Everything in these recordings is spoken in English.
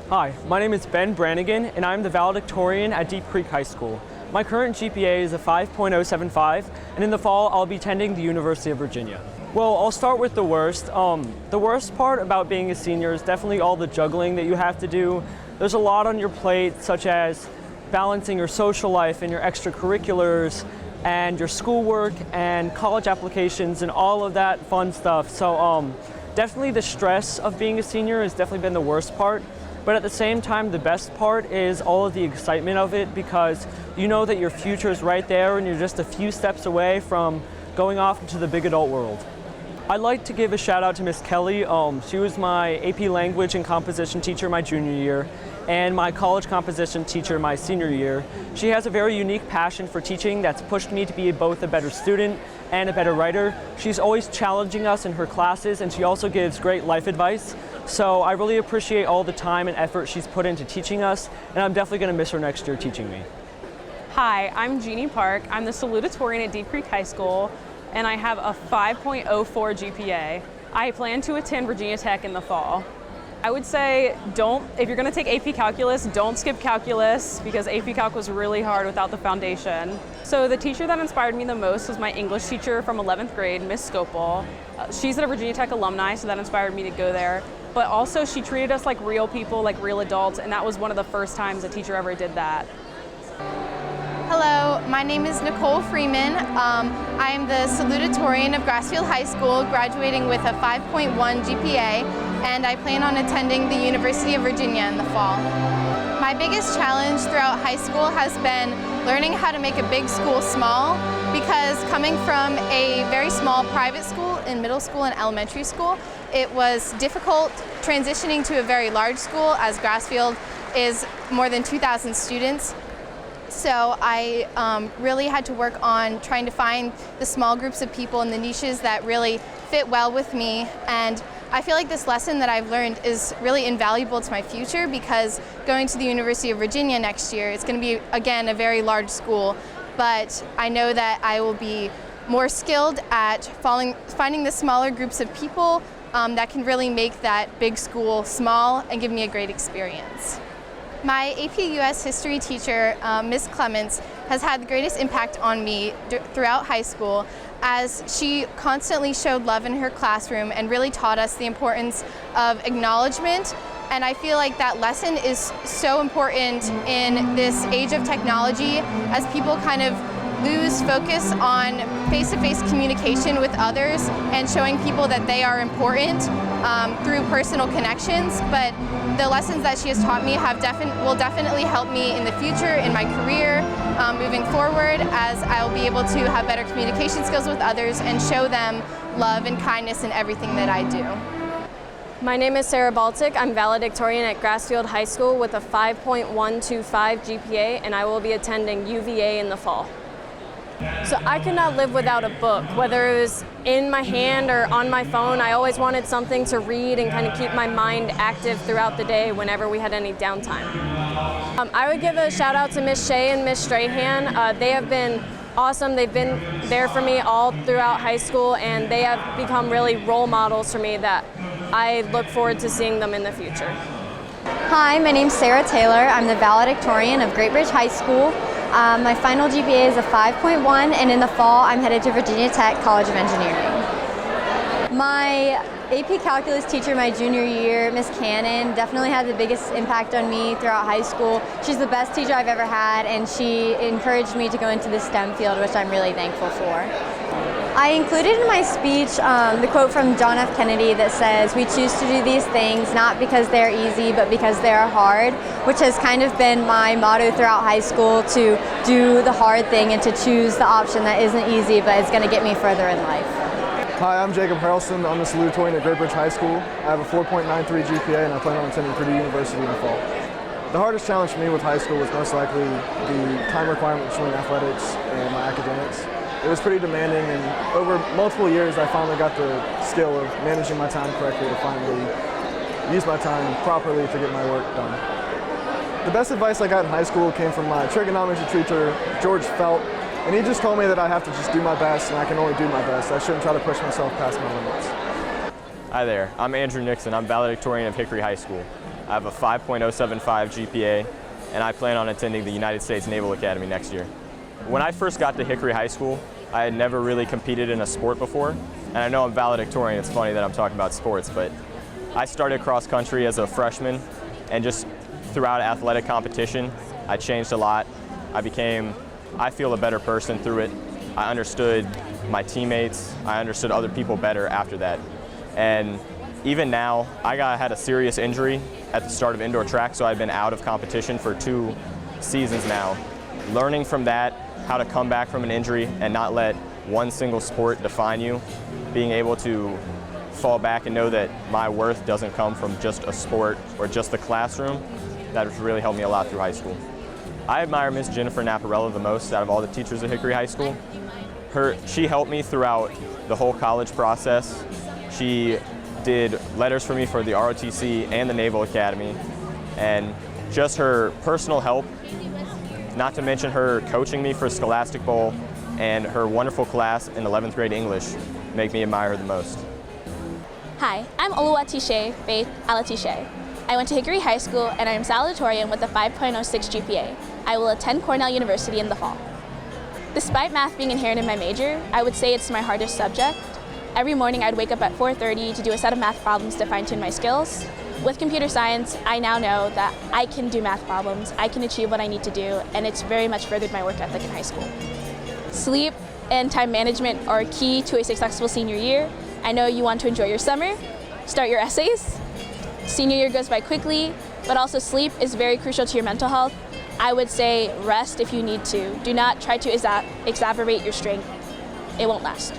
Hi, my name is Ben Brannigan, and I'm the valedictorian at Deep Creek High School. My current GPA is a 5.075, and in the fall I'll be attending the University of Virginia. Well, I'll start with the worst. The worst part about being a senior is definitely all the juggling that you have to do. There's a lot on your plate, such as balancing your social life and your extracurriculars and your schoolwork and college applications and all of that fun stuff. So definitely the stress of being a senior has definitely been the worst part. But at the same time, the best part is all of the excitement of it, because you know that your future is right there and you're just a few steps away from going off into the big adult world. I'd like to give a shout out to Miss Kelly. She was my AP Language and Composition teacher my junior year and my college composition teacher my senior year. She has a very unique passion for teaching that's pushed me to be both a better student and a better writer. She's always challenging us in her classes, and she also gives great life advice. So I really appreciate all the time and effort she's put into teaching us, and I'm definitely going to miss her next year teaching me. Hi, I'm Jeannie Park. I'm the salutatorian at Deep Creek High School, and I have a 5.04 GPA. I plan to attend Virginia Tech in the fall. I would say if you're going to take AP Calculus, don't skip calculus, because AP Calc was really hard without the foundation. So the teacher that inspired me the most was my English teacher from 11th grade, Miss Scopel. She's a Virginia Tech alumni, so that inspired me to go there. But also she treated us like real people, like real adults, and that was one of the first times a teacher ever did that. Hello, my name is Nicole Freeman. I am the salutatorian of Grassfield High School, graduating with a 5.1 GPA, and I plan on attending the University of Virginia in the fall. My biggest challenge throughout high school has been learning how to make a big school small, because coming from a very small private school in middle school and elementary school, it was difficult transitioning to a very large school, as Grassfield is more than 2,000 students. So I really had to work on trying to find the small groups of people and the niches that really fit well with me. And I feel like this lesson that I've learned is really invaluable to my future, because going to the University of Virginia next year, it's going to be, again, a very large school. But I know that I will be more skilled at finding the smaller groups of people that can really make that big school small and give me a great experience. My AP US history teacher, Ms. Clements, has had the greatest impact on me throughout high school, as she constantly showed love in her classroom and really taught us the importance of acknowledgement. And I feel like that lesson is so important in this age of technology, as people kind of lose focus on face-to-face communication with others and showing people that they are important through personal connections. But the lessons that she has taught me will definitely help me in the future, in my career, moving forward, as I'll be able to have better communication skills with others and show them love and kindness in everything that I do. My name is Sarah Baltic. I'm valedictorian at Grassfield High School with a 5.125 GPA, and I will be attending UVA in the fall. So I could not live without a book, whether it was in my hand or on my phone. I always wanted something to read and kind of keep my mind active throughout the day whenever we had any downtime. I would give a shout out to Miss Shea and Miss Strahan. They have been awesome. They've been there for me all throughout high school, and they have become really role models for me that I look forward to seeing them in the future. Hi, my name's Sarah Taylor. I'm the valedictorian of Great Bridge High School. My final GPA is a 5.1, and in the fall I'm headed to Virginia Tech College of Engineering. My AP Calculus teacher my junior year, Miss Cannon, definitely had the biggest impact on me throughout high school. She's the best teacher I've ever had, and she encouraged me to go into the STEM field, which I'm really thankful for. I included in my speech the quote from John F. Kennedy that says, "We choose to do these things not because they're easy, but because they are hard," which has kind of been my motto throughout high school, to do the hard thing and to choose the option that isn't easy but is going to get me further in life. Hi, I'm Jacob Harrelson. I'm the salutatorian at Great Bridge High School. I have a 4.93 GPA, and I plan on attending Purdue University in the fall. The hardest challenge for me with high school was most likely the time requirement between athletics and my academics. It was pretty demanding, and over multiple years I finally got the skill of managing my time correctly to finally use my time properly to get my work done. The best advice I got in high school came from my trigonometry teacher, George Felt, and he just told me that I have to just do my best, and I can only do my best. I shouldn't try to push myself past my limits. Hi there, I'm Andrew Nixon. I'm valedictorian of Hickory High School. I have a 5.075 GPA, and I plan on attending the United States Naval Academy next year. When I first got to Hickory High School, I had never really competed in a sport before, and I know I'm valedictorian. It's funny that I'm talking about sports, but I started cross country as a freshman, and just throughout athletic competition, I changed a lot. I feel a better person through it. I understood my teammates. I understood other people better after that. And even now, I had a serious injury at the start of indoor track, so I've been out of competition for 2 seasons now. Learning from that, how to come back from an injury and not let one single sport define you, being able to fall back and know that my worth doesn't come from just a sport or just the classroom, that has really helped me a lot through high school. I admire Miss Jennifer Naparella the most out of all the teachers at Hickory High School. She helped me throughout the whole college process. She did letters for me for the ROTC and the Naval Academy, and just her personal help, not to mention her coaching me for Scholastic Bowl and her wonderful class in 11th grade English, make me admire her the most. Hi, I'm Oluwatishe Faith Alatishe. I went to Hickory High School and I am salutatorian with a 5.06 GPA. I will attend Cornell University in the fall. Despite math being inherent in my major, I would say it's my hardest subject. Every morning I'd wake up at 4:30 to do a set of math problems to fine-tune my skills. With computer science, I now know that I can do math problems, I can achieve what I need to do, and it's very much furthered my work ethic in high school. Sleep and time management are key to a successful senior year. I know you want to enjoy your summer, start your essays. Senior year goes by quickly, but also sleep is very crucial to your mental health. I would say rest if you need to. Do not try to exacerbate your strength. It won't last.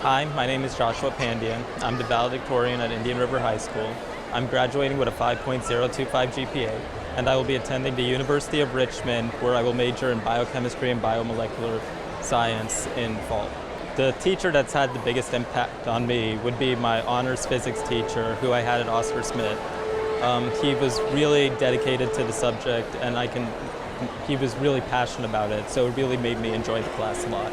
Hi, my name is Joshua Pandian. I'm the valedictorian at Indian River High School. I'm graduating with a 5.025 GPA, and I will be attending the University of Richmond, where I will major in biochemistry and biomolecular science in fall. The teacher that's had the biggest impact on me would be my honors physics teacher, who I had at Oscar Smith. He was really dedicated to the subject, and he was really passionate about it, so it really made me enjoy the class a lot.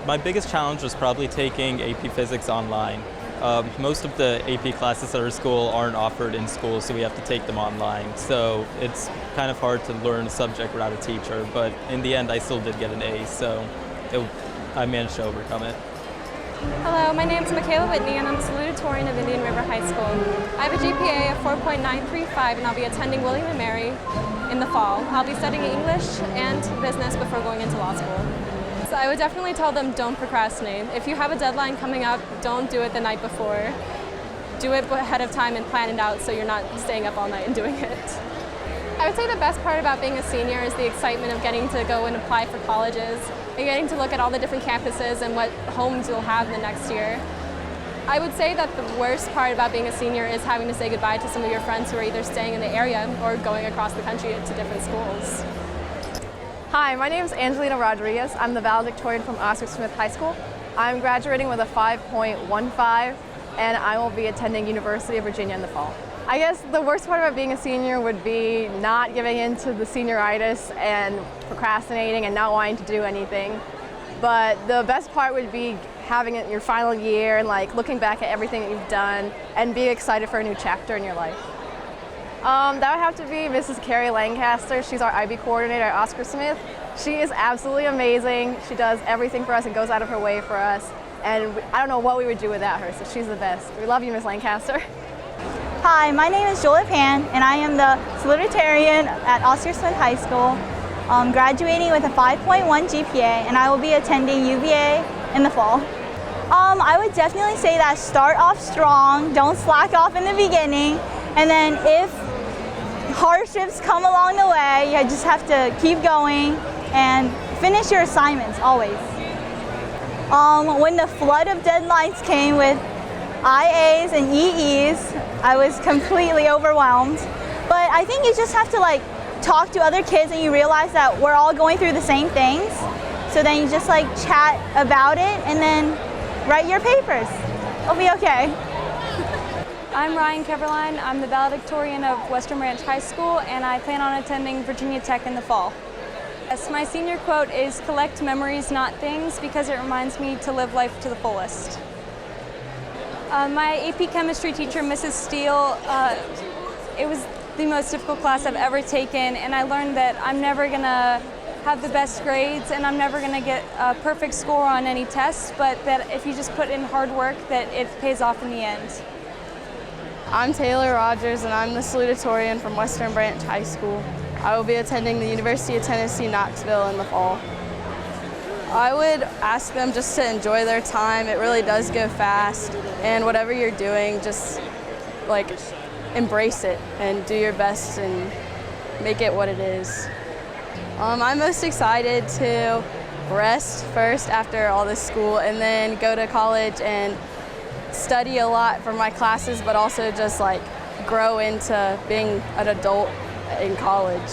My biggest challenge was probably taking AP Physics online. Most of the AP classes at our school aren't offered in school, so we have to take them online. So it's kind of hard to learn a subject without a teacher, but in the end I still did get an A, so I managed to overcome it. Hello, my name is Michaela Whitney and I'm the salutatorian of Indian River High School. I have a GPA of 4.935 and I'll be attending William & Mary in the fall. I'll be studying English and business before going into law school. So I would definitely tell them don't procrastinate. If you have a deadline coming up, don't do it the night before. Do it ahead of time and plan it out so you're not staying up all night and doing it. I would say the best part about being a senior is the excitement of getting to go and apply for colleges and getting to look at all the different campuses and what homes you'll have in the next year. I would say that the worst part about being a senior is having to say goodbye to some of your friends who are either staying in the area or going across the country to different schools. Hi, my name is Angelina Rodriguez. I'm the valedictorian from Oscar Smith High School. I'm graduating with a 5.15 and I will be attending University of Virginia in the fall. I guess the worst part about being a senior would be not giving in to the senioritis and procrastinating and not wanting to do anything. But the best part would be having it in your final year and looking back at everything that you've done and being excited for a new chapter in your life. That would have to be Mrs. Carrie Lancaster. She's our IB coordinator at Oscar Smith. She is absolutely amazing. She does everything for us and goes out of her way for us. And I don't know what we would do without her, so she's the best. We love you, Ms. Lancaster. Hi, my name is Jola Pan, and I am the salutatorian at Oscar Smith High School. Graduating with a 5.1 GPA, and I will be attending UVA in the fall. I would definitely say that start off strong, don't slack off in the beginning, and then if hardships come along the way, you just have to keep going and finish your assignments always. When the flood of deadlines came with IAs and EEs, I was completely overwhelmed. But I think you just have to talk to other kids and you realize that we're all going through the same things. So then you just chat about it and then write your papers. It'll be okay. I'm Ryan Keverline. I'm the valedictorian of Western Branch High School and I plan on attending Virginia Tech in the fall. Yes, my senior quote is collect memories, not things, because it reminds me to live life to the fullest. My AP chemistry teacher, Mrs. Steele, it was the most difficult class I've ever taken, and I learned that I'm never going to have the best grades and I'm never going to get a perfect score on any tests, but that if you just put in hard work, that it pays off in the end. I'm Taylor Rogers, and I'm the salutatorian from Western Branch High School. I will be attending the University of Tennessee, Knoxville in the fall. I would ask them just to enjoy their time. It really does go fast, and whatever you're doing, just like embrace it and do your best and make it what it is. I'm most excited to rest first after all this school and then go to college and study a lot for my classes, but also just like grow into being an adult in college.